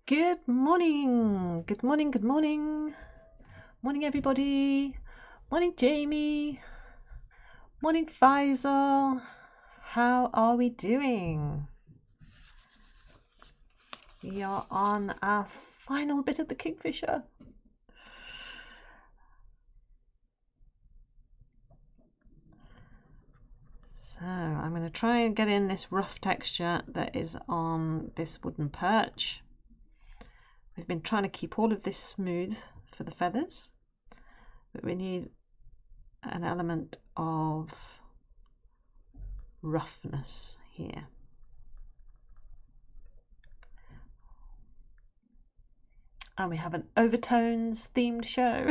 Good morning, good morning, good morning. Morning, everybody. Morning, Jamie. Morning, Faisal. How are we doing? We are on our final bit of the Kingfisher. So I'm going to try and get in this rough texture that is on this wooden perch. We've been trying to keep all of this smooth for the feathers, but we need an element of roughness here. And we have an overtones themed show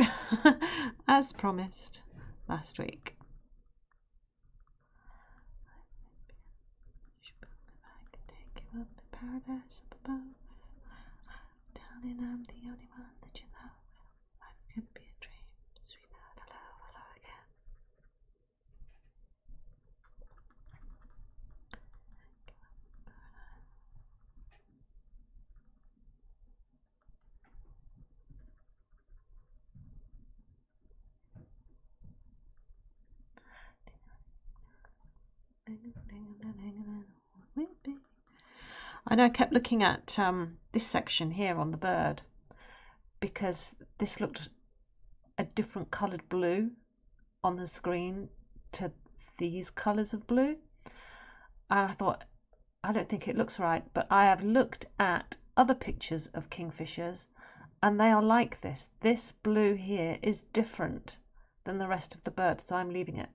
as promised last week. I can take you up to paradise up above, telling I'm the only one that you love. Life could be a dream, sweetheart. Hello, hello again. I know I kept looking at this section here on the bird because this looked a different coloured blue on the screen to these colours of blue, and I thought, I don't think it looks right, but I have looked at other pictures of kingfishers and they are like this. This blue here is different than the rest of the bird, so I'm leaving it.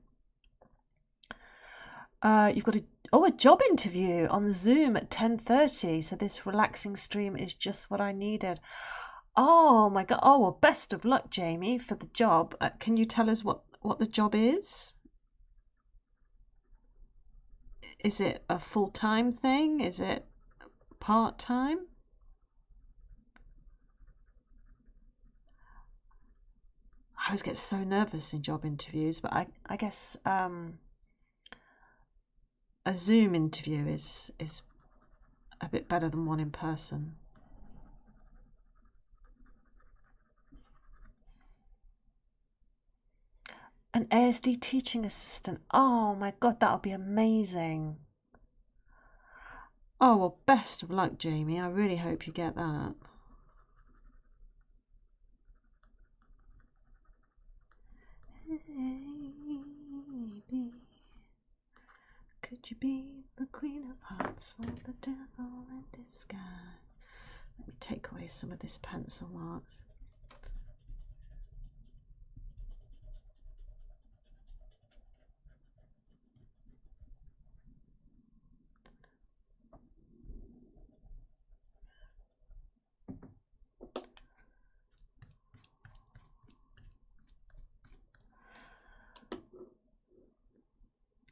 You've got a job interview on Zoom at 10:30, so this relaxing stream is just what I needed. Oh my god. Oh, well, best of luck, Jamie, for the job. Can you tell us what the job is? Is it a full-time thing? Is it part-time? I always get so nervous in job interviews, but I guess a Zoom interview is a bit better than one in person. An ASD teaching assistant. Oh my god, that'll be amazing. Oh, well, best of luck, Jamie. I really hope you get that. Baby, could you be the queen of hearts or the devil in disguise? Let me take away some of this pencil marks.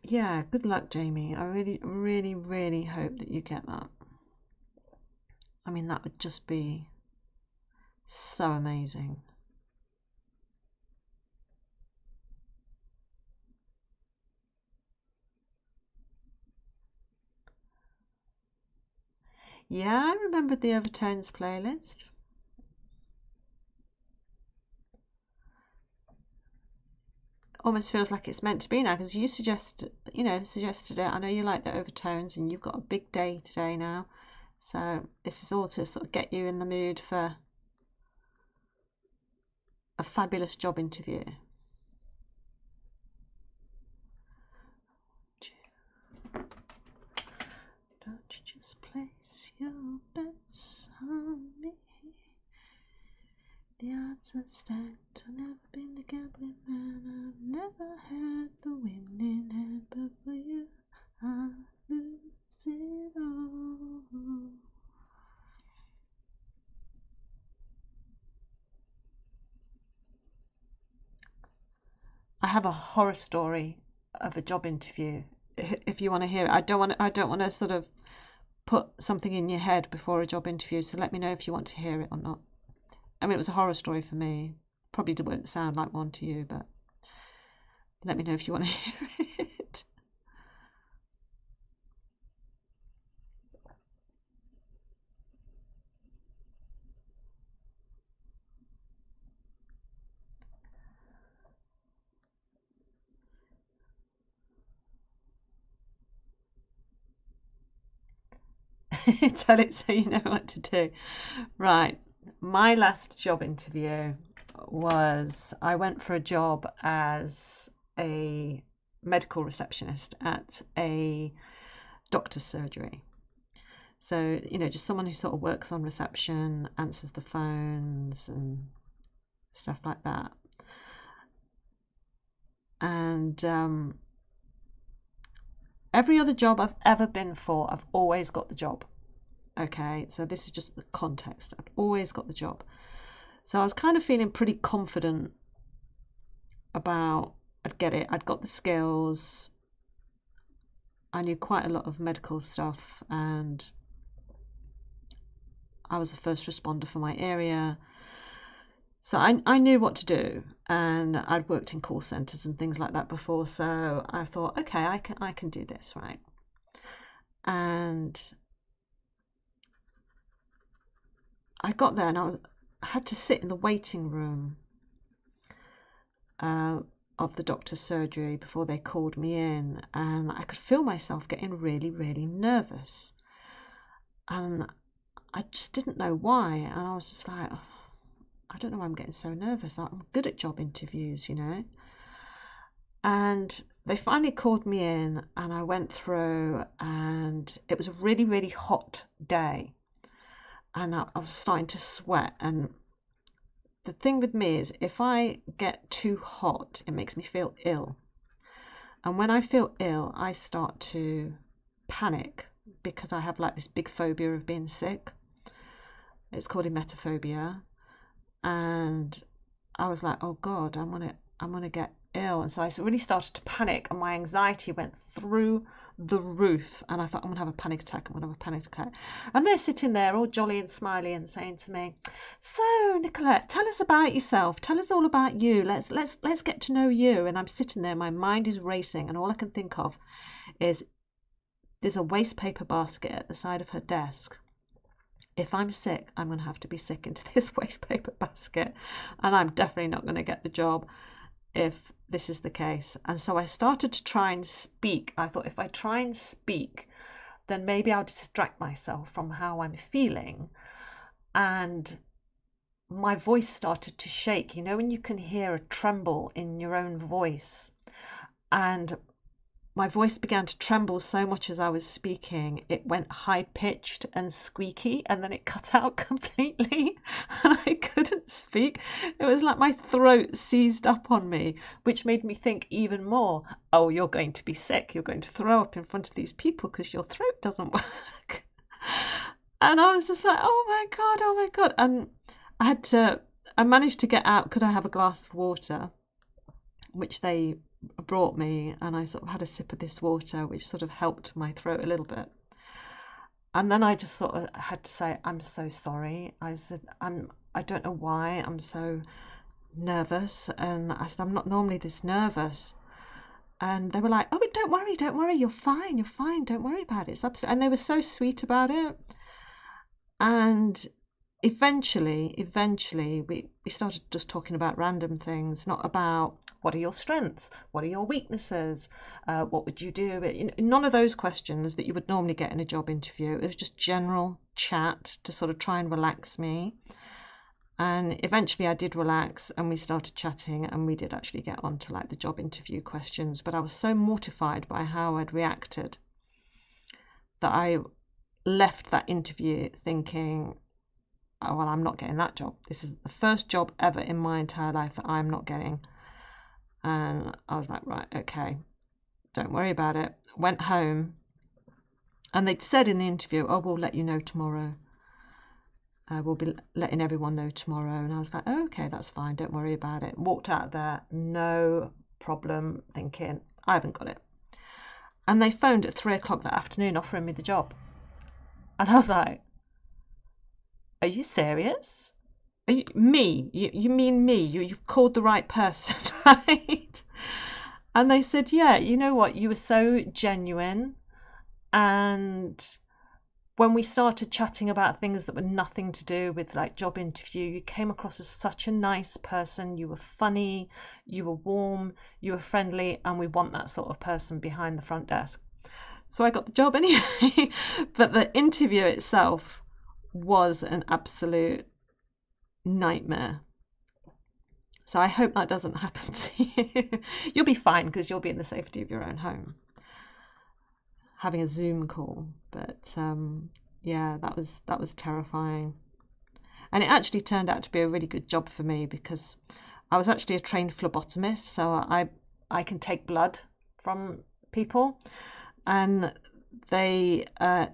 Yeah, good luck, Jamie. I really, really, really hope that you get that. I mean, that would just be so amazing. Yeah, I remembered the Overtones playlist. Almost feels like it's meant to be now because you suggested it. I know you like the Overtones and you've got a big day today now. So this is all to sort of get you in the mood for a fabulous job interview. Don't you just place your bets on me? The odds are stacked. I've never been a gambling man. I've never had the winning hand, but for you, I lose it all. I have a horror story of a job interview. If you want to hear it, I don't want to sort of put something in your head before a job interview. So let me know if you want to hear it or not. I mean, it was a horror story for me. Probably won't sound like one to you, but let me know if you want to hear it. Tell it so you know what to do. Right. My last job interview was I went for a job as a medical receptionist at a doctor's surgery. So, just someone who sort of works on reception, answers the phones and stuff like that. And every other job I've ever been for, I've always got the job. Okay, so this is just the context. I've always got the job. So I was kind of feeling pretty confident about I'd get it. I'd got the skills. I knew quite a lot of medical stuff, and I was a first responder for my area. So I knew what to do, and I'd worked in call centres and things like that before. So I thought, okay, I can do this, right? And I got there, and I had to sit in the waiting room of the doctor's surgery before they called me in, and I could feel myself getting really, really nervous, and I just didn't know why. And I was just like, oh, I don't know why I'm getting so nervous. I'm good at job interviews, And they finally called me in, and I went through, and it was a really, really hot day, and I was starting to sweat. And the thing with me is, if I get too hot, it makes me feel ill. And when I feel ill, I start to panic because I have like this big phobia of being sick. It's called emetophobia. And I was like, oh God, I'm gonna get ill. And so I really started to panic, and my anxiety went through the roof, and I thought, I'm gonna have a panic attack. And they're sitting there all jolly and smiley and saying to me, so Nicolette, tell us about yourself, tell us all about you, let's get to know you. And I'm sitting there, my mind is racing, and all I can think of is there's a waste paper basket at the side of her desk. If I'm sick, I'm going to have to be sick into this waste paper basket, and I'm definitely not going to get the job if this is the case. And so I started to try and speak. I thought, if I try and speak, then maybe I'll distract myself from how I'm feeling. And my voice started to shake, when you can hear a tremble in your own voice. And my voice began to tremble so much as I was speaking. It went high-pitched and squeaky, and then it cut out completely, and I couldn't speak. It was like my throat seized up on me, which made me think even more, oh, you're going to be sick. You're going to throw up in front of these people because your throat doesn't work. And I was just like, oh my God. And I managed to get out, could I have a glass of water, which they brought me, and I sort of had a sip of this water, which sort of helped my throat a little bit. And then I just sort of had to say, I'm so sorry. I said, I don't know why I'm so nervous. And I said, I'm not normally this nervous. And they were like, oh, don't worry, you're fine, don't worry about it. It's absolutely. And they were so sweet about it. And eventually we started just talking about random things, not about what are your strengths, what are your weaknesses, what would you do. None of those questions that you would normally get in a job interview. It was just general chat to sort of try and relax me. And eventually I did relax, and we started chatting, and we did actually get on to like the job interview questions. But I was so mortified by how I'd reacted that I left that interview thinking, oh, well, I'm not getting that job. This is the first job ever in my entire life that I'm not getting. And I was like, right, okay, don't worry about it. Went home, and they'd said in the interview, oh, we'll let you know tomorrow. We'll be letting everyone know tomorrow. And I was like, oh, okay, that's fine. Don't worry about it. Walked out there, no problem, thinking, I haven't got it. And they phoned at 3:00 that afternoon offering me the job. And I was like, are you serious? You mean me? You've called the right person, right? And they said, yeah, you know what? You were so genuine. And when we started chatting about things that were nothing to do with like job interview, you came across as such a nice person. You were funny, you were warm, you were friendly, and we want that sort of person behind the front desk. So I got the job anyway. But the interview itself was an absolute nightmare. So I hope that doesn't happen to you. You'll be fine because you'll be in the safety of your own home, having a Zoom call. But yeah, that was terrifying. And it actually turned out to be a really good job for me because I was actually a trained phlebotomist, so I can take blood from people, and they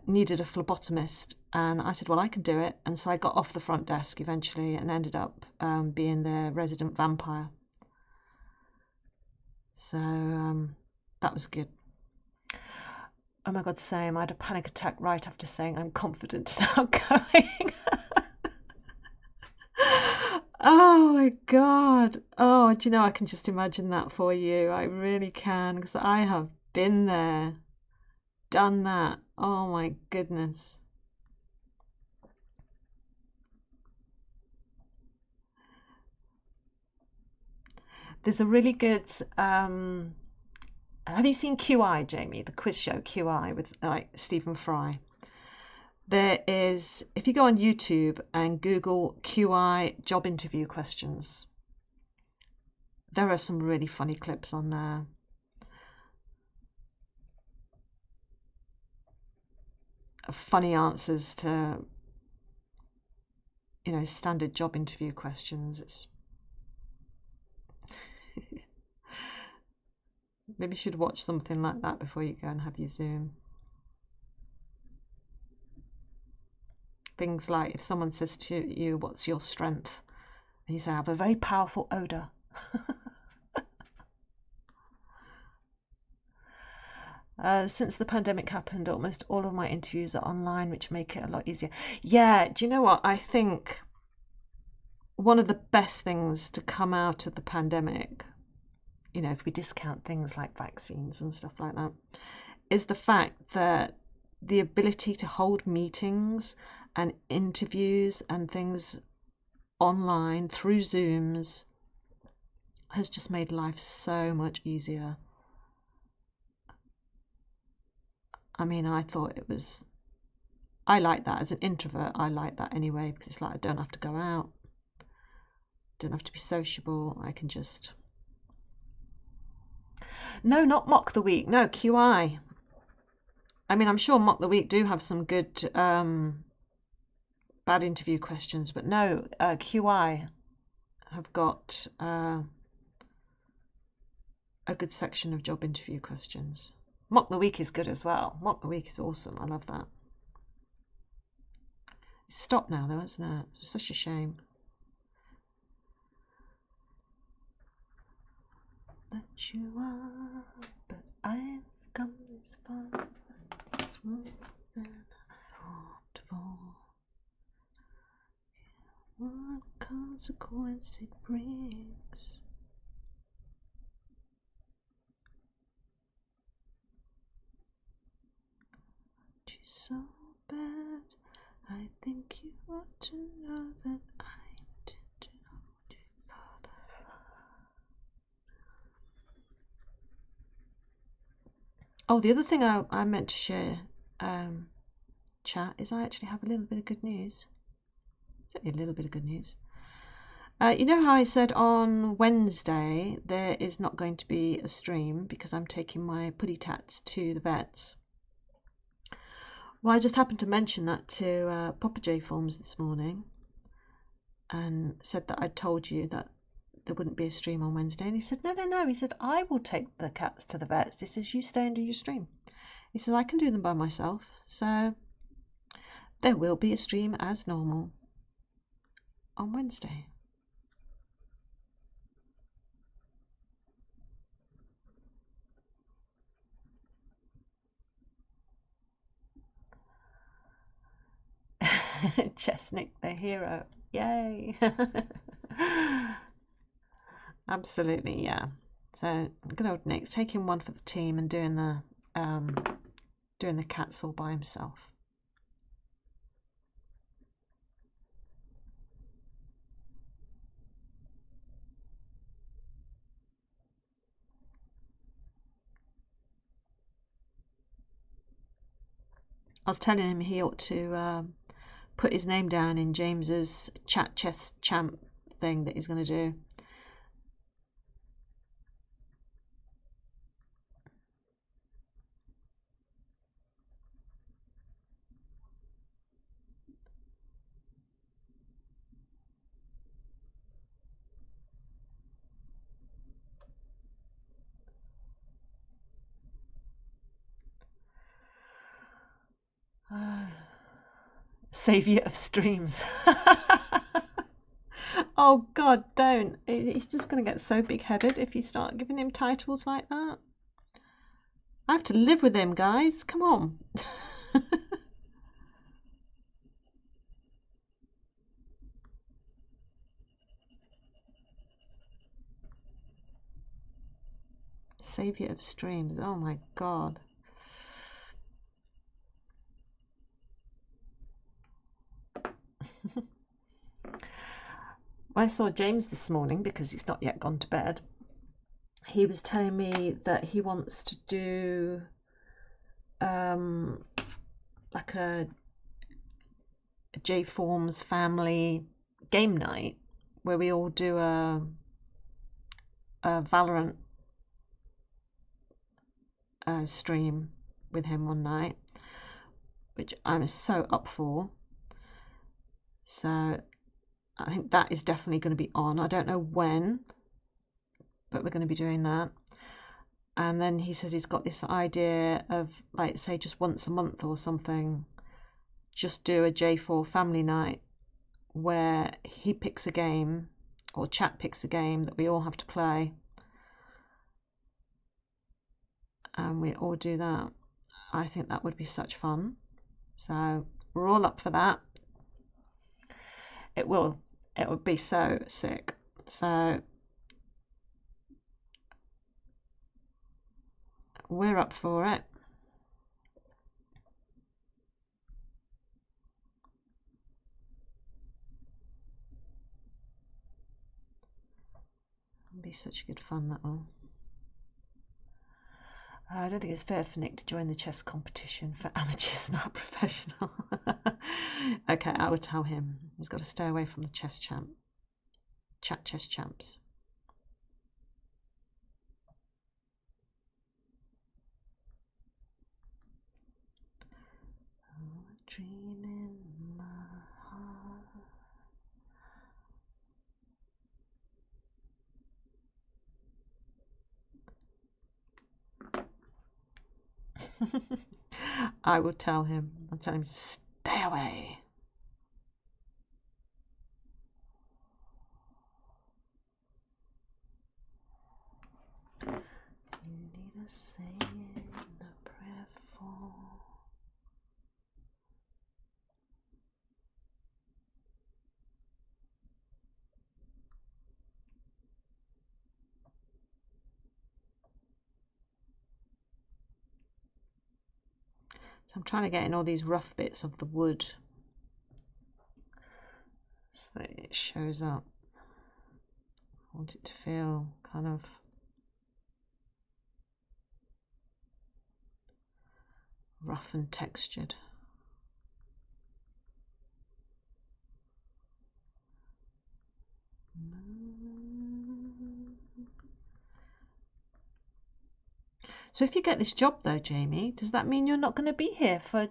needed a phlebotomist, and I said, well, I can do it. And so I got off the front desk eventually and ended up being their resident vampire. So that was good. Oh my God, same. I had a panic attack right after saying I'm confident now going. Oh my God. Oh, do you know, I can just imagine that for you. I really can, because I have been there, done that. Oh my goodness. There's a really good have you seen QI, Jamie? The quiz show QI with like Stephen Fry. There is, if you go on YouTube and Google QI job interview questions, there are some really funny clips on there. Funny answers to, you know, standard job interview questions. It's maybe you should watch something like that before you go and have your Zoom. Things like if someone says to you, what's your strength? And you say, I have a very powerful odour. Since the pandemic happened, almost all of my interviews are online, which make it a lot easier. Yeah, do you know what? I think one of the best things to come out of the pandemic, you know, if we discount things like vaccines and stuff like that, is the fact that the ability to hold meetings and interviews and things online through Zooms has just made life so much easier. I mean, I thought it was, I like that as an introvert. I like that anyway because it's like I don't have to go out, don't have to be sociable. I can just, no, not Mock the Week, no, QI. I mean, I'm sure Mock the Week do have some good bad interview questions, but no, QI have got a good section of job interview questions. Mock the Week is good as well. Mock the Week is awesome. I love that. It's stopped now though, isn't it? It's such a shame. That you are, but I've come this far. This one that I hoped for. What consequence it brings. You're so bad. I think you ought to know that I intend to hold you further. Oh, the other thing I meant to share, chat, is I actually have a little bit of good news. It's only a little bit of good news. You know how I said on Wednesday there is not going to be a stream because I'm taking my putty tats to the vets? Well, I just happened to mention that to Papa J Forms this morning and said that I'd told you that there wouldn't be a stream on Wednesday. And he said, no, no, no. He said, I will take the cats to the vets. He says, you stay and do your stream. He says, I can do them by myself. So there will be a stream as normal on Wednesday. Chesnick, the hero. Yay. Absolutely, yeah. So good old Nick's taking one for the team and doing the cats all by himself. I was telling him he ought to put his name down in James's chat chess champ thing that he's going to do. Savior of streams. Oh God, don't. He's just going to get so big-headed if you start giving him titles like that. I have to live with him, guys. Come on. Savior of streams. Oh my God. I saw James this morning because he's not yet gone to bed. He was telling me that he wants to do like a J-Forms family game night where we all do a Valorant stream with him one night, which I'm so up for. So I think that is definitely going to be on. I don't know when, but we're going to be doing that. And then he says he's got this idea of, like, say just once a month or something, just do a J4 family night where he picks a game or chat picks a game that we all have to play, and we all do that. I think that would be such fun. So we're all up for that. It would be so sick. So we're up for it. It'll be such good fun, that will. I don't think it's fair for Nick to join the chess competition for amateurs, not professional. Okay, I will tell him. He's got to stay away from the chess champ. Chat chess champs. Oh, a dream in my heart. I will tell him. I'll tell him to stay away. You need a saying, a prayer for. So I'm trying to get in all these rough bits of the wood so that it shows up. I want it to feel kind of rough and textured. So if you get this job though, Jamie, does that mean you're not going to be here for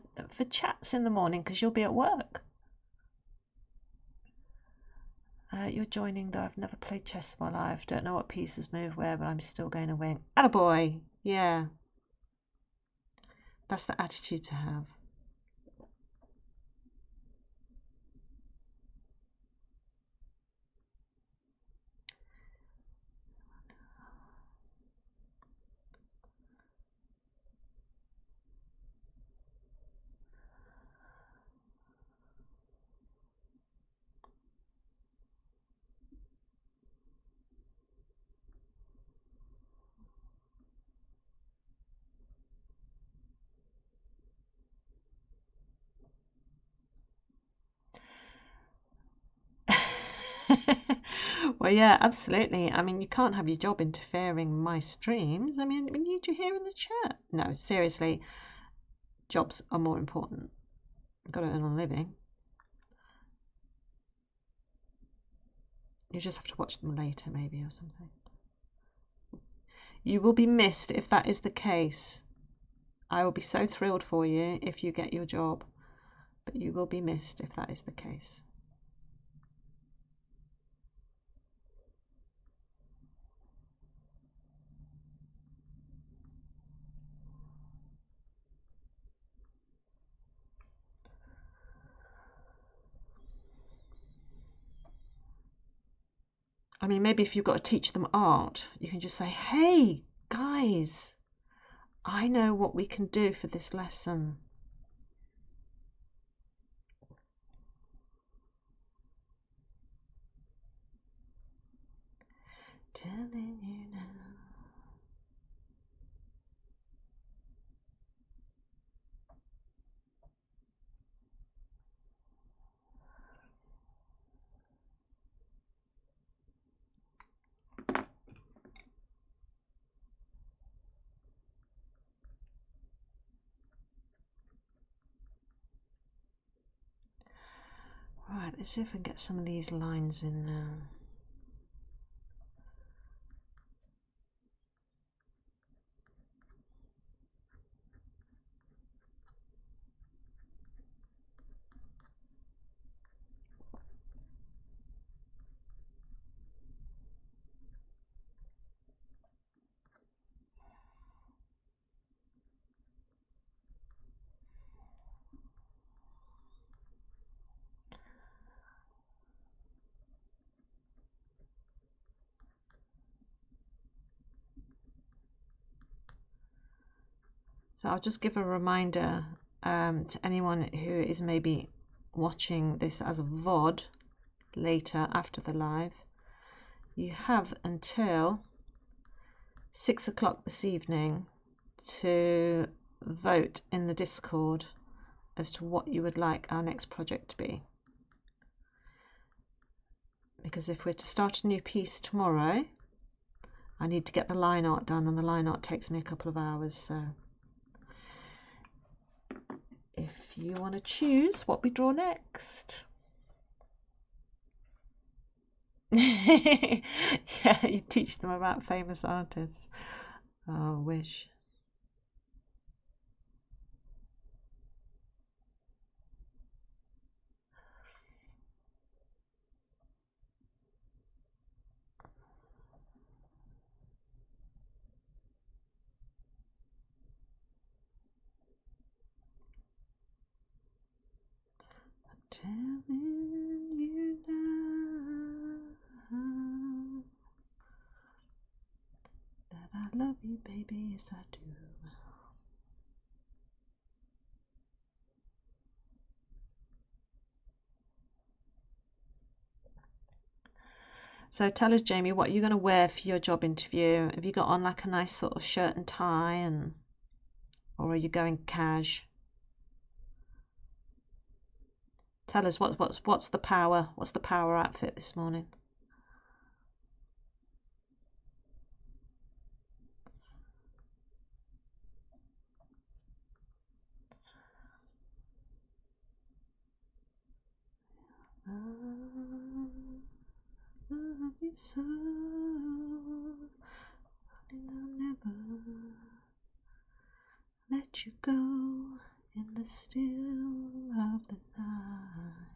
chats in the morning because you'll be at work? You're joining though. I've never played chess in my life. Don't know what pieces move where, but I'm still going to win. Attaboy! Yeah. That's the attitude to have. Well, yeah, absolutely. I mean, you can't have your job interfering my streams. I mean, we need you here in the chat. No, seriously, jobs are more important. Got to earn a living. You just have to watch them later, maybe, or something. You will be missed if that is the case. I will be so thrilled for you if you get your job, but you will be missed if that is the case. I mean, maybe if you've got to teach them art, you can just say, hey, guys, I know what we can do for this lesson. Telling you now. Right, let's see if we can get some of these lines in now. So I'll just give a reminder to anyone who is maybe watching this as a VOD later after the live. You have until 6 o'clock this evening to vote in the Discord as to what you would like our next project to be. Because if we're to start a new piece tomorrow, I need to get the line art done, and the line art takes me a couple of hours, so if you want to choose what we draw next. Yeah, you teach them about famous artists. Oh, I wish. Telling you now that I love you, baby, yes I do. So tell us, Jamie, what you're going to wear for your job interview. Have you got on like a nice sort of shirt and tie, or are you going cash? Tell us what's the power outfit this morning? I love you so, and I'll never let you go in the still of the night.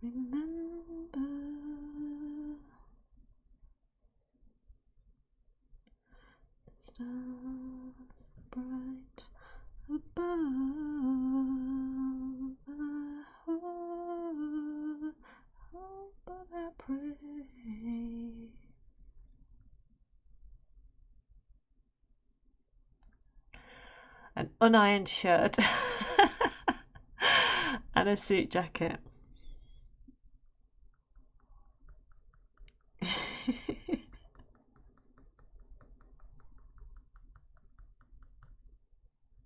Remember the stars bright above. I hope, but I pray. An unironed shirt and a suit jacket.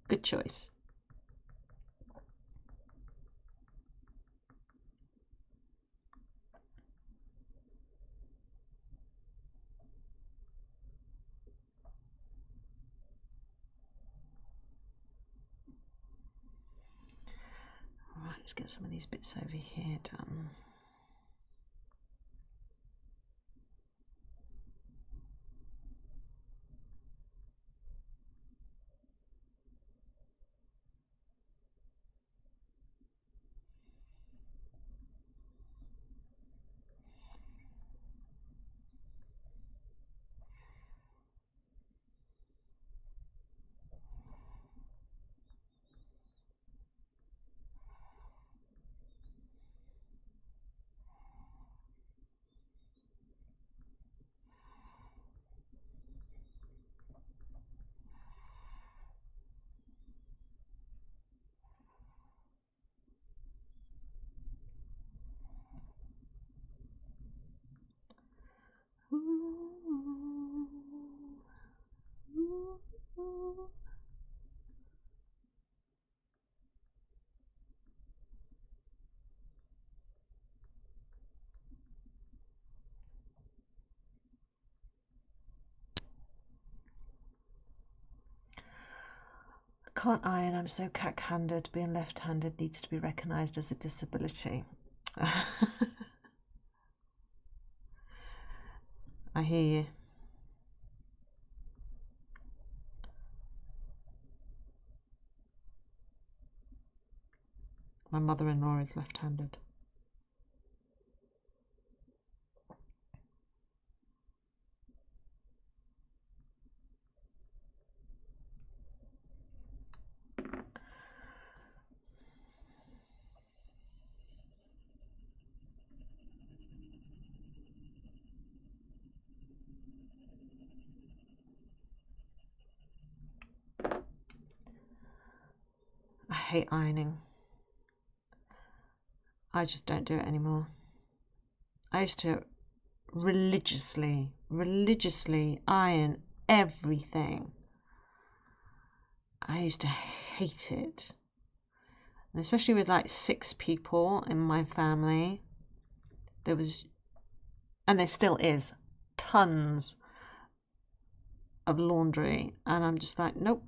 Good choice. Let's get some of these bits over here done. Can't iron, I'm so cack-handed. Being left-handed needs to be recognised as a disability. I hear you. My mother-in-law is left-handed. I hate ironing. I just don't do it anymore. I used to religiously iron everything. I used to hate it. And especially with like 6 people in my family, there was, and there still is, tons of laundry. And I'm just like, nope.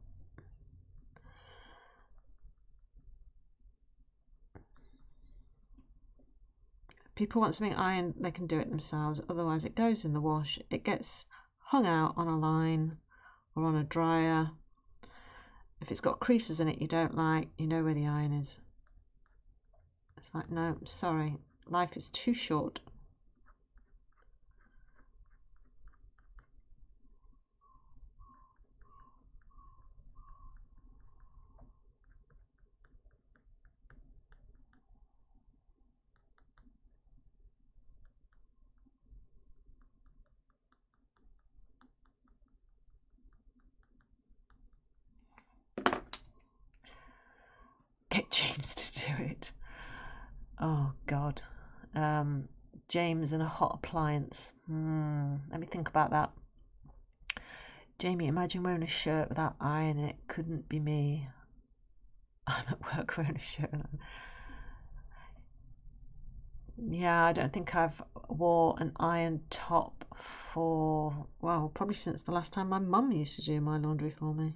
People want something ironed, they can do it themselves. Otherwise, it goes in the wash. It gets hung out on a line or on a dryer. If it's got creases in it you don't like, you know where the iron is. It's like, no, sorry. Life is too short. Get James to do it. Oh, God. James and a hot appliance. Let me think about that. Jamie, imagine wearing a shirt without iron and it couldn't be me. I'm at work wearing a shirt. Yeah, I don't think I've wore an ironed top for, well, probably since the last time my mum used to do my laundry for me.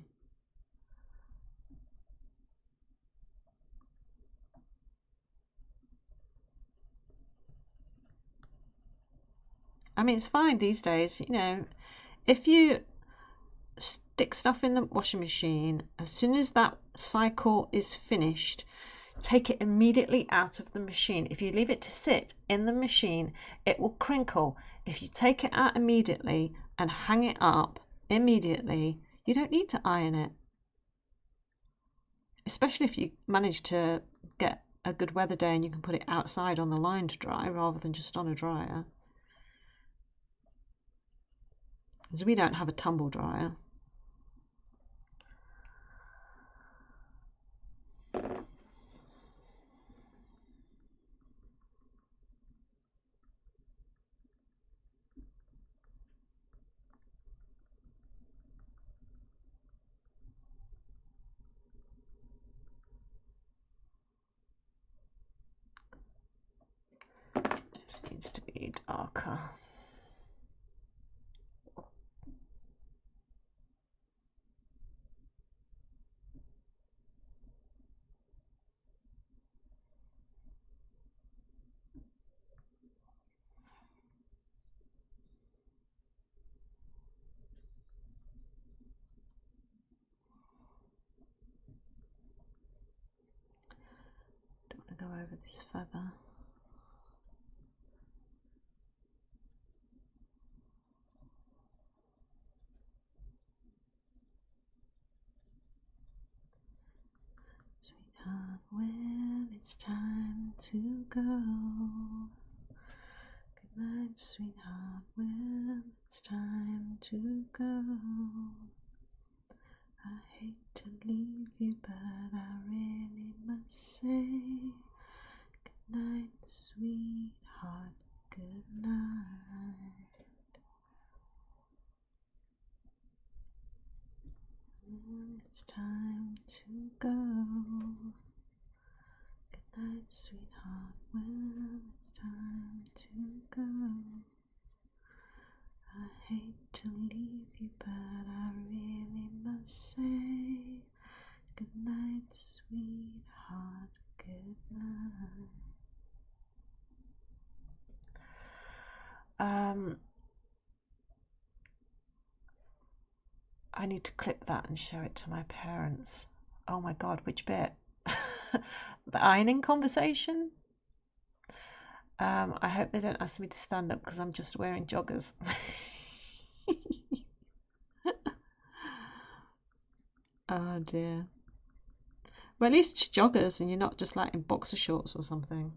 I mean, it's fine these days, you know, if you stick stuff in the washing machine, as soon as that cycle is finished, take it immediately out of the machine. If you leave it to sit in the machine, it will crinkle. If you take it out immediately and hang it up immediately, you don't need to iron it. Especially if you manage to get a good weather day and you can put it outside on the line to dry rather than just on a dryer. Because we don't have a tumble dryer. This needs to be darker. over this feather. Sweetheart, well, it's time to go. Good night, sweetheart, well, it's time to go. I hate to leave you, but I really must say, good night, sweetheart, good night. It's time to go. Good night, sweetheart, well, it's time to go. I hate to leave you, but I really must say, good night, sweetheart, good night. I need to clip that and show it to my parents. Oh my God, which bit? The ironing conversation? I hope they don't ask me to stand up because I'm just wearing joggers. Oh dear. Well, at least it's joggers and you're not just like in boxer shorts or something.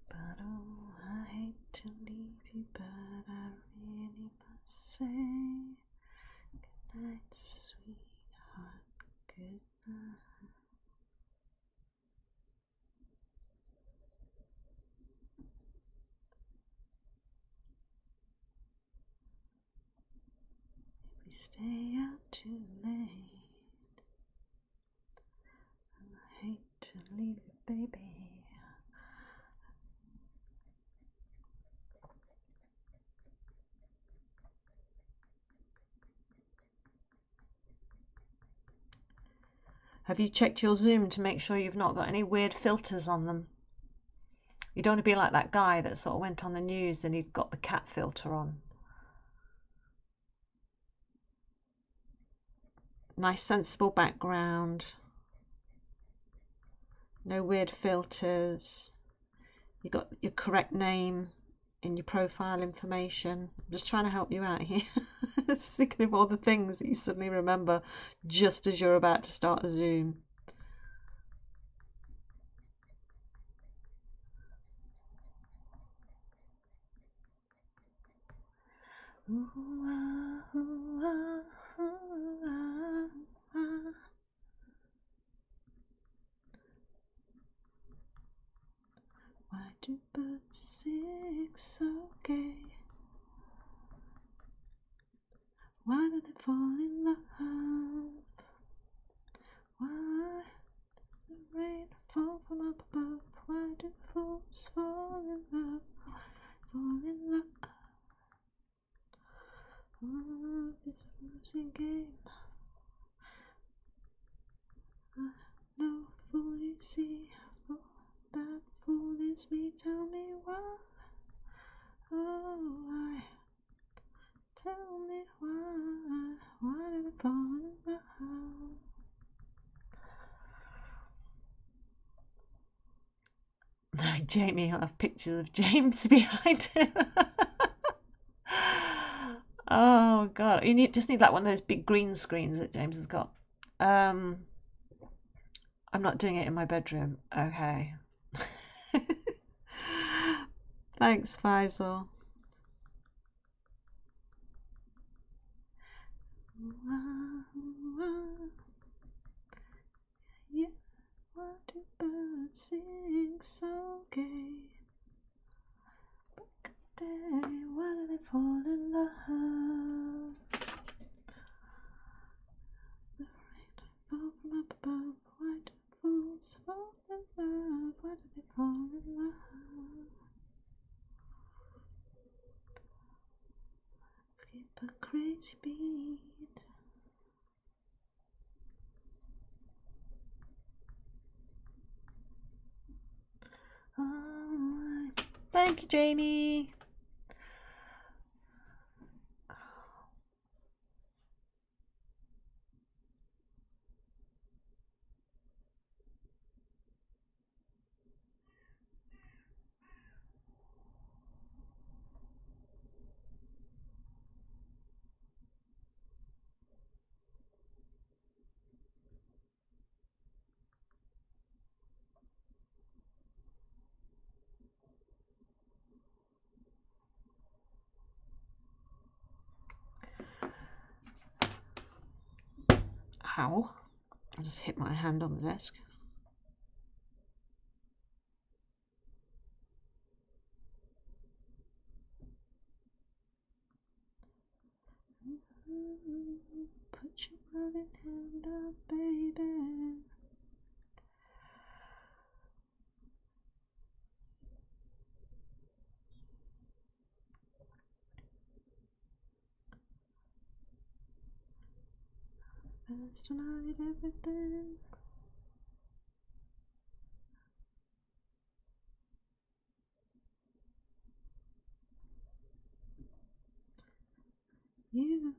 But oh, I hate to leave you, but I really must say, good night, sweetheart, good night. If we stay out too late, and I hate to leave you, baby. Have you checked your Zoom to make sure you've not got any weird filters on them? You don't want to be like that guy that sort of went on the news and he'd got the cat filter on. Nice sensible background. No weird filters. You got your correct name in your profile information. I'm just trying to help you out here. Thinking of all the things that you suddenly remember just as you're about to start a Zoom. Ooh, ah, ooh, ah, ooh, ah, ah. Why do birds sing so gay? Why do they fall in love? Why does the rain fall from up above? Why do fools fall in love? Fall in love. Oh, it's a losing game. No fool you see, for that fool is me. Tell me why. Oh, why? Tell me why. Why do they fall in love? Jamie, I'll have pictures of James behind him. Oh God, you just need like one of those big green screens that James has got. I'm not doing it in my bedroom. Okay. Thanks, Faisal. Yeah, why do birds sing so gay? Why do they fall in love? The rain fall from up above. Why do fools fall in love? Why do they fall in love? Keep a crazy beat. Oh, thank you, Jamie. Ow. I just hit my hand on the desk. Put your loving hand up, baby. First tonight, everything. You.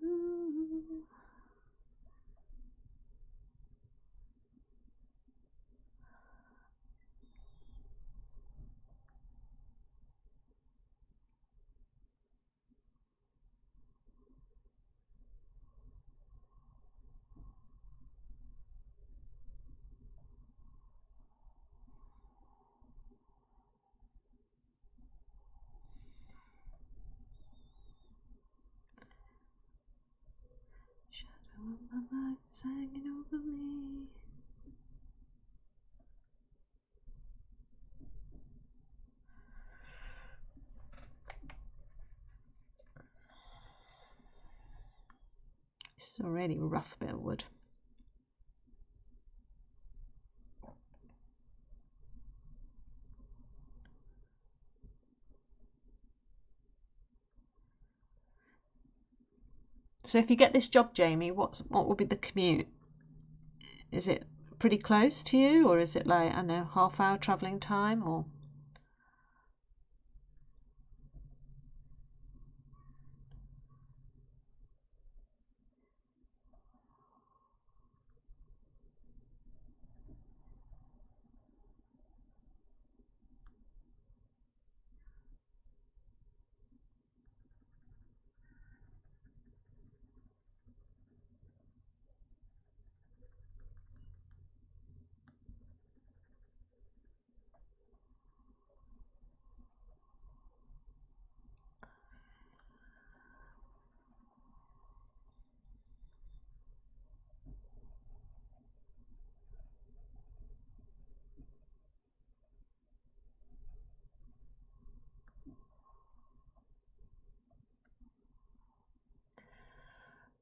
Shadow of my life is hanging over me. This is a really rough bit of wood. So if you get this job, Jamie, what will be the commute? Is it pretty close to you, or is it like, I don't know, half-hour travelling time, or?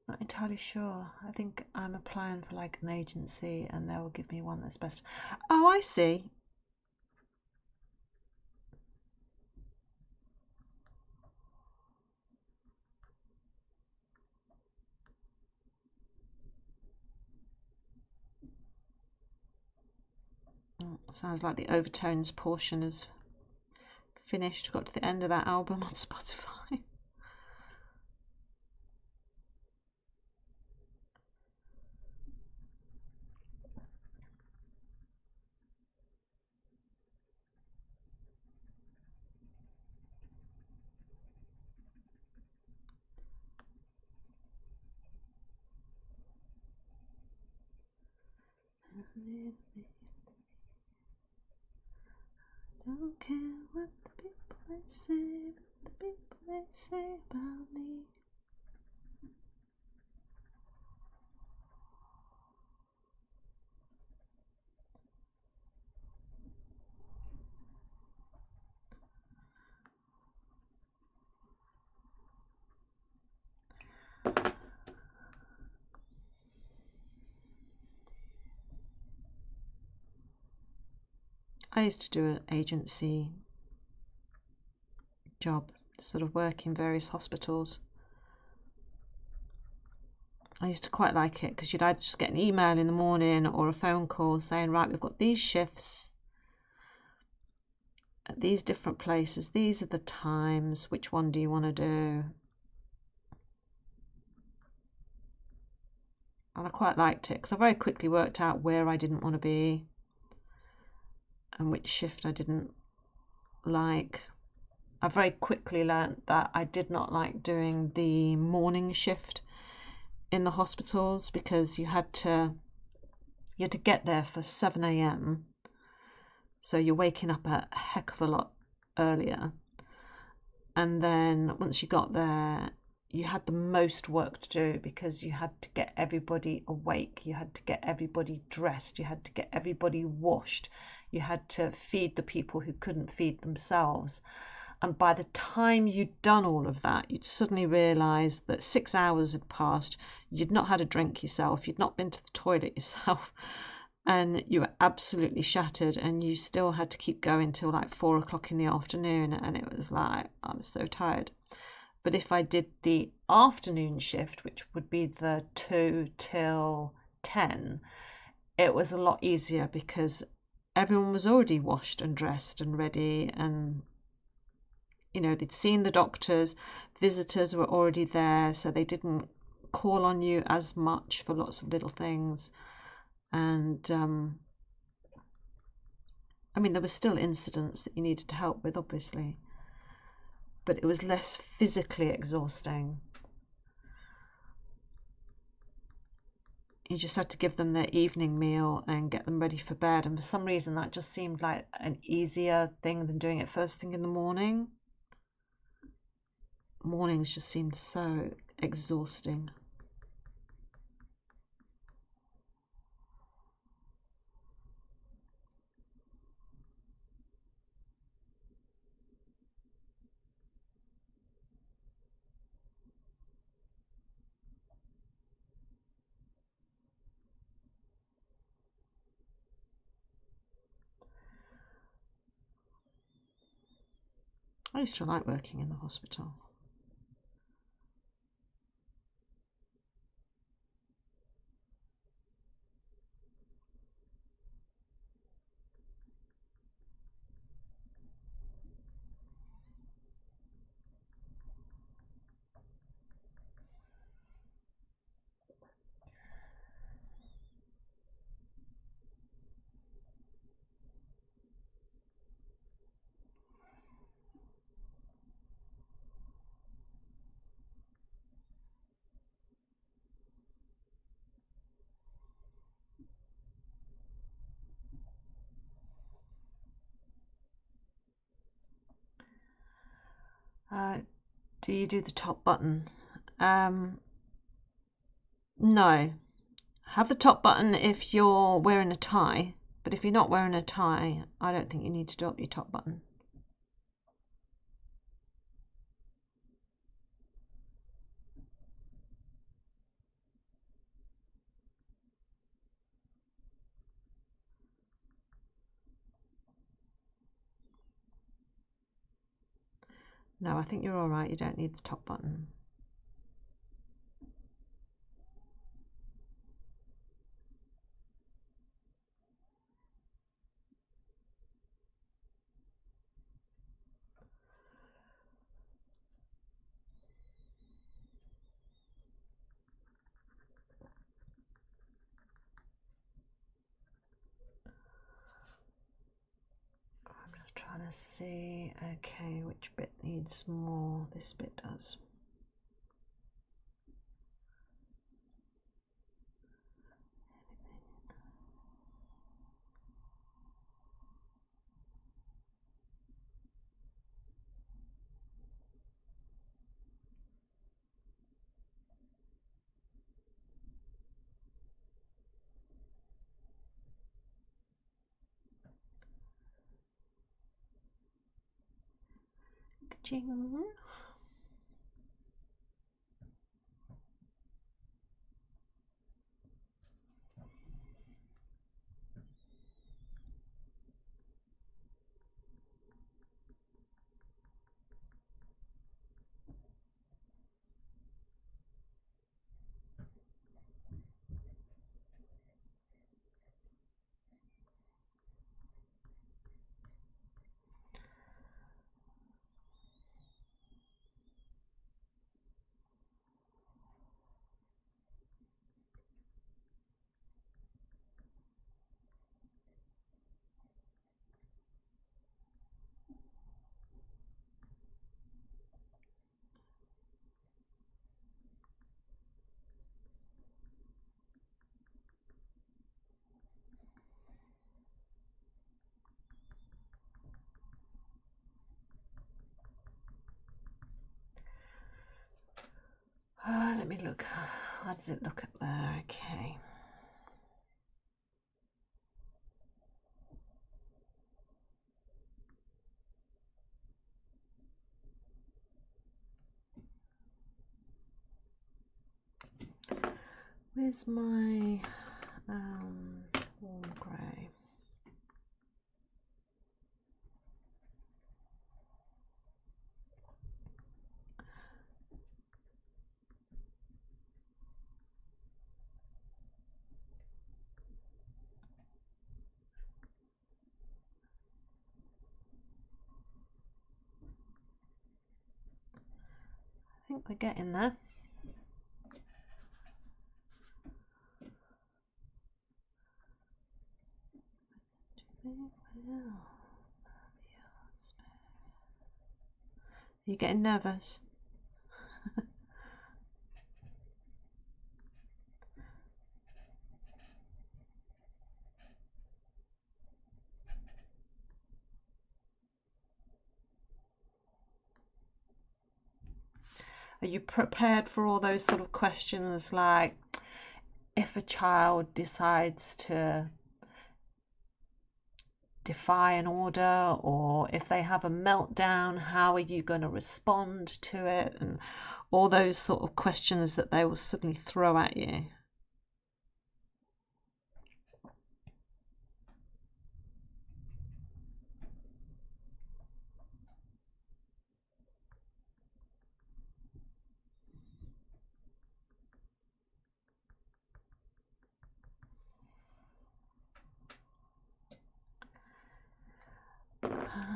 Not entirely sure. I think I'm applying for like an agency and they will give me one that's best. Oh, I see. Sounds like the overtones portion is finished. Got to the end of that album on Spotify. Don't care what the people say, what the people say about me. I used to do an agency job, sort of work in various hospitals. I used to quite like it because you'd either just get an email in the morning or a phone call saying, right, we've got these shifts at these different places, these are the times, which one do you want to do? And I quite liked it because I very quickly worked out where I didn't want to be and which shift I didn't like. I very quickly learnt that I did not like doing the morning shift in the hospitals because you had to get there for 7 a.m. So you're waking up a heck of a lot earlier. And then once you got there, you had the most work to do, because you had to get everybody awake, you had to get everybody dressed, you had to get everybody washed, you had to feed the people who couldn't feed themselves. And by the time you'd done all of that, you'd suddenly realise that 6 hours had passed, you'd not had a drink yourself, you'd not been to the toilet yourself, and you were absolutely shattered, and you still had to keep going till like 4 o'clock in the afternoon, and it was like, I'm so tired. But if I did the afternoon shift, which would be the 2 till 10, it was a lot easier, because everyone was already washed and dressed and ready, and they'd seen the doctors, visitors were already there, so they didn't call on you as much for lots of little things. And there were still incidents that you needed to help with, obviously, but it was less physically exhausting. You just had to give them their evening meal and get them ready for bed, and for some reason that just seemed like an easier thing than doing it first thing in the morning. Mornings just seemed so exhausting. I used to like working in the hospital. Do you do the top button? No. Have the top button if you're wearing a tie, but if you're not wearing a tie, I don't think you need to do up your top button. No, I think you're all right. You don't need the top button. I'm just trying to see, okay, which bit needs more. This bit does. Ka-ching. let me look. How does it look up there? Okay. Where's my warm grey? I think we're getting there. Are you getting nervous? Are you prepared for all those sort of questions, like if a child decides to defy an order, or if they have a meltdown, how are you going to respond to it, and all those sort of questions that they will suddenly throw at you?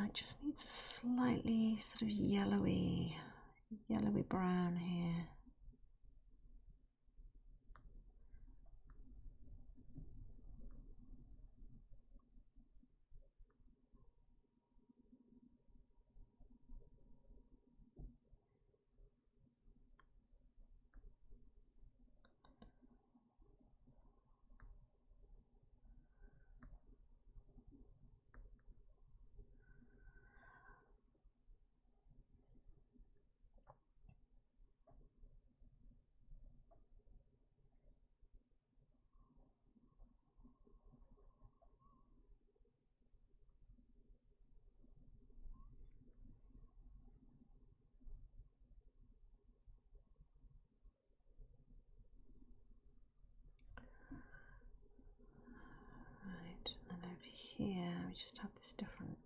It just needs a slightly sort of yellowy brown here. Right, and over here we just have this different.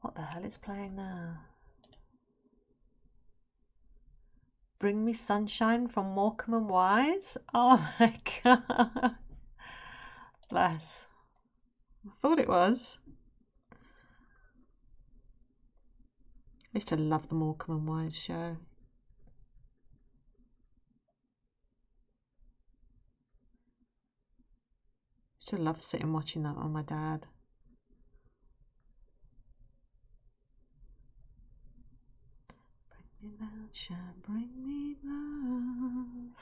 What the hell is playing now? Bring Me Sunshine from Morecambe and Wise? Oh my god. Bless. I thought it was. I used to love the Morecambe and Wise show. I used to love sitting watching that with my dad. Bring me sunshine, bring me love.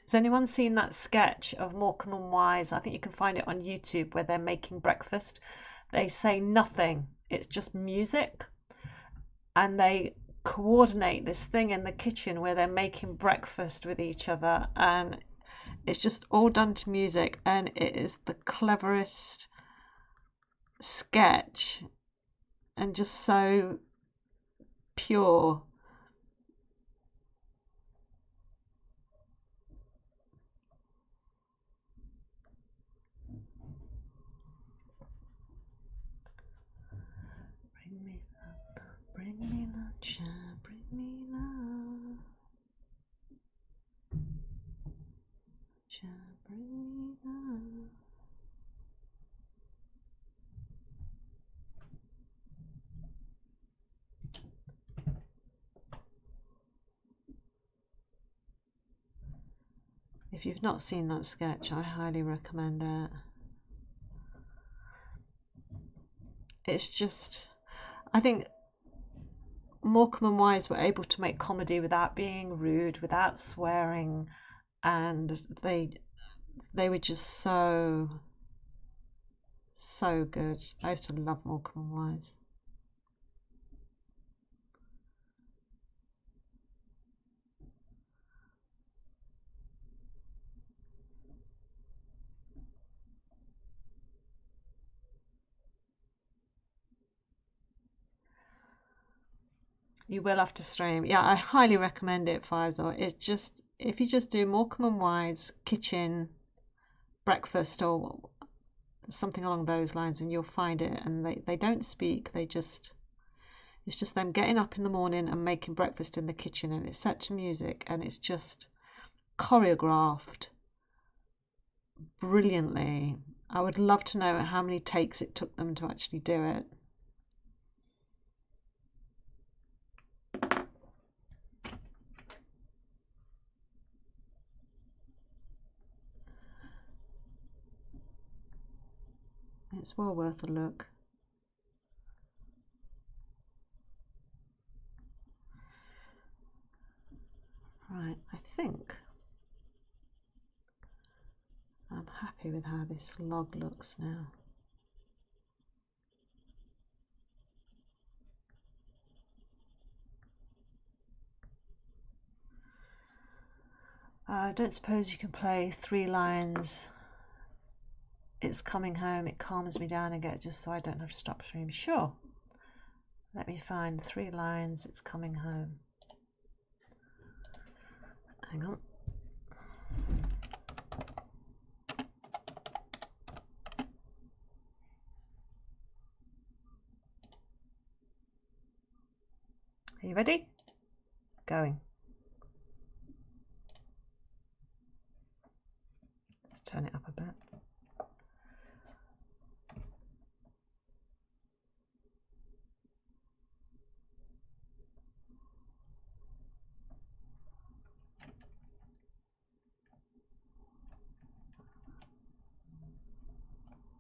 Has anyone seen that sketch of Morecambe and Wise? I think you can find it on YouTube, where they're making breakfast. They say nothing, it's just music, and they coordinate this thing in the kitchen where they're making breakfast with each other, and it's just all done to music, and it is the cleverest sketch and just so pure. Bring me love, bring me sunshine, bring me love. Sunshine, bring me love. If you've not seen that sketch, I highly recommend it. It's just, I think Morecambe and Wise were able to make comedy without being rude, without swearing, and they They were just so good. I used to love Morecambe and Wise. You will have to stream. Yeah, I highly recommend it, Faisal. It's just, if you just do Morecambe and Wise kitchen breakfast or something along those lines, and you'll find it. And they don't speak. It's just them getting up in the morning and making breakfast in the kitchen, and it's set to music, and it's just choreographed brilliantly. I would love to know how many takes it took them to actually do it. It's well worth a look. Right, I think I'm happy with how this log looks now. I don't suppose you can play 3 lines. It's coming home, it calms me down and get just so I don't have to stop streaming. Sure. Let me find 3 lines, it's coming home. Hang on. Are you ready? Going. Let's turn it up a bit.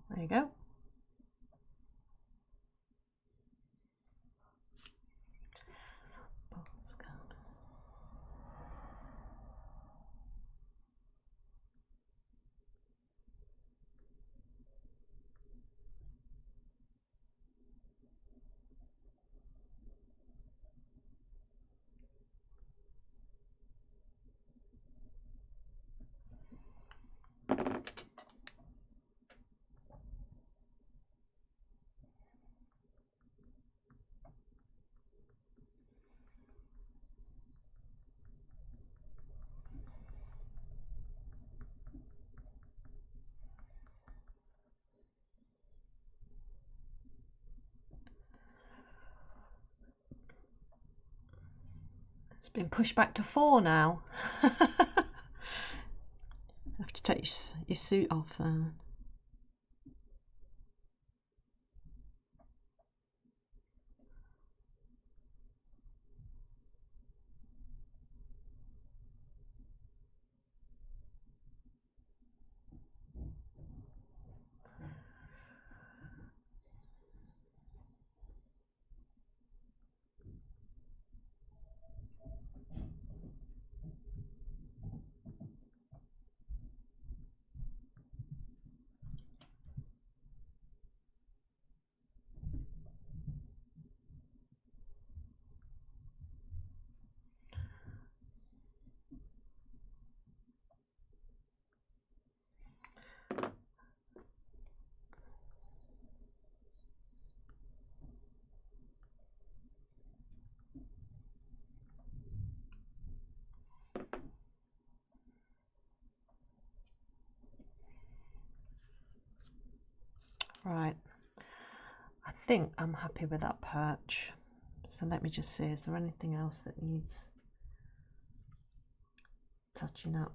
There you go. It's been pushed back to 4 now. You have to take your suit off then. Right, I think I'm happy with that perch. So let me just see, is there anything else that needs touching up?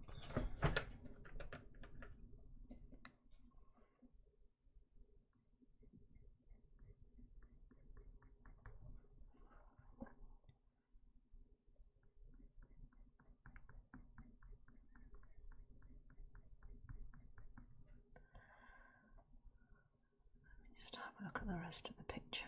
Just have a look at the rest of the picture.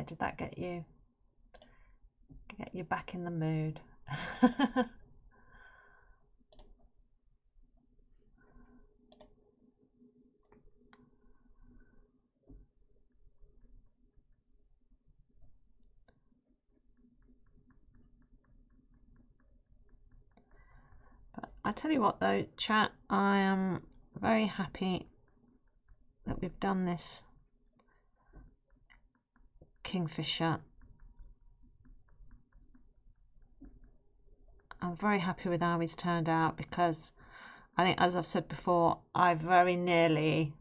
did that get you back in the mood? But I tell you what though, chat, I am very happy that we've done this Kingfisher. I'm very happy with how he's turned out, because I think, as I've said before, I very nearly,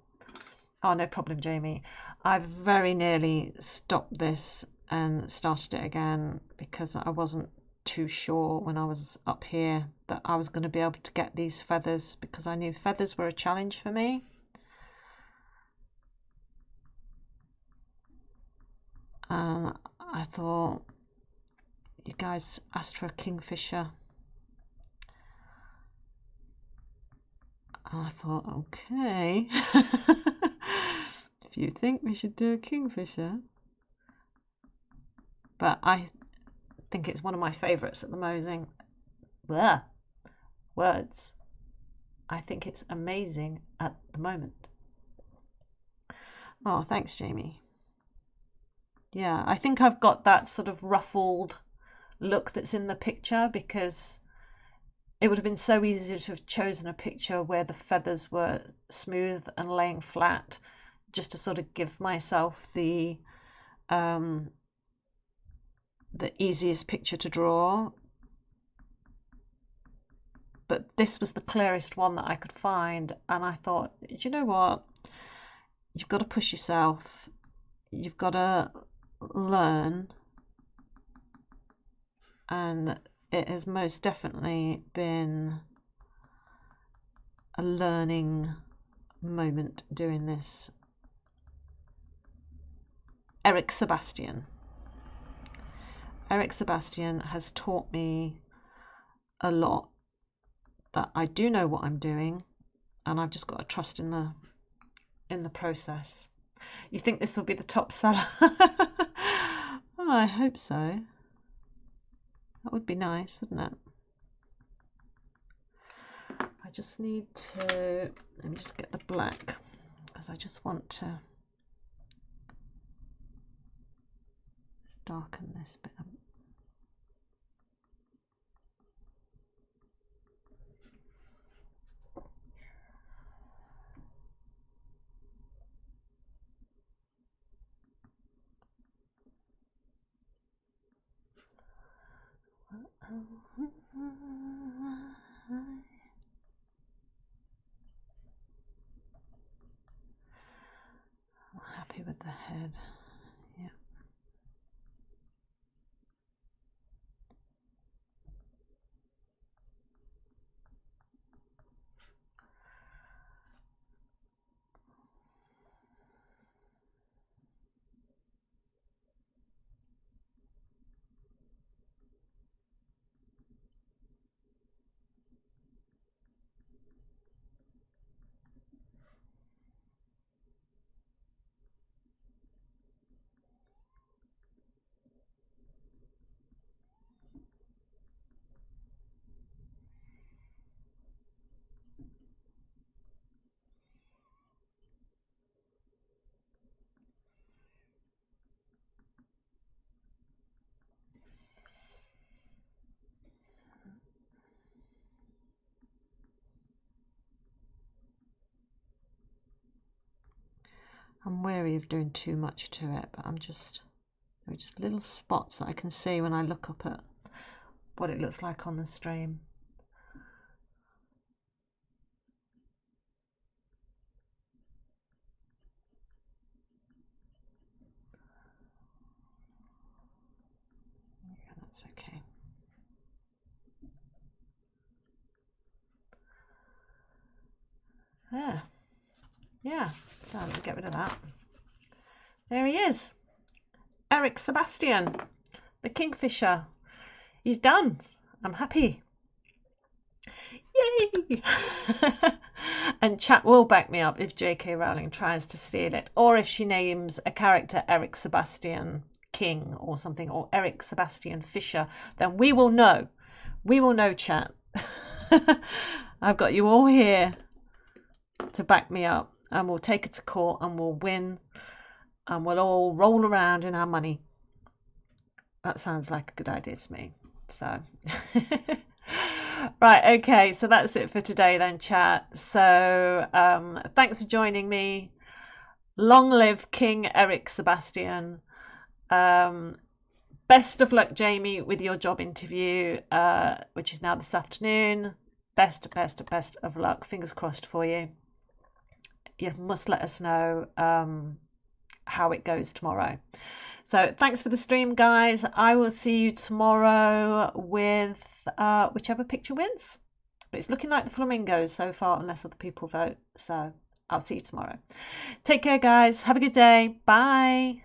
oh no problem Jamie, I very nearly stopped this and started it again because I wasn't too sure when I was up here that I was going to be able to get these feathers, because I knew feathers were a challenge for me. I thought, you guys asked for a Kingfisher. I thought, okay, if you think we should do a Kingfisher. But I think it's one of my favourites at the moment. Blah. Words. I think it's amazing at the moment. Oh, thanks, Jamie. Yeah, I think I've got that sort of ruffled look that's in the picture, because it would have been so easy to have chosen a picture where the feathers were smooth and laying flat, just to sort of give myself the easiest picture to draw. But this was the clearest one that I could find, and I thought, do you know what? You've got to push yourself. You've got to learn, and it has most definitely been a learning moment doing this. Eric Sebastian. Eric Sebastian has taught me a lot, that I do know what I'm doing, and I've just got to trust in the process. You think this will be the top seller? Oh, I hope so. That would be nice, wouldn't it? I just need to, let me just get the black, because I just want to darken this bit. I'm happy with the head. Yeah. I'm wary of doing too much to it, but there are just little spots that I can see when I look up at what it looks like on the stream. Yeah, that's okay. There. Yeah, so let me get rid of that. There he is. Eric Sebastian, the Kingfisher. He's done. I'm happy. Yay! And chat will back me up if J.K. Rowling tries to steal it, or if she names a character Eric Sebastian King or something, or Eric Sebastian Fisher, then we will know. We will know, chat. I've got you all here to back me up, and we'll take it to court and we'll win, and we'll all roll around in our money. That sounds like a good idea to me. So right, okay, so that's it for today then, chat. So thanks for joining me. Long live King Eric Sebastian. Best of luck, Jamie, with your job interview, which is now this afternoon. Best of luck. Fingers crossed for you. You must let us know how it goes tomorrow. So thanks for the stream, guys. I will see you tomorrow with whichever picture wins. But it's looking like the flamingos so far, unless other people vote. So I'll see you tomorrow. Take care, guys. Have a good day. Bye.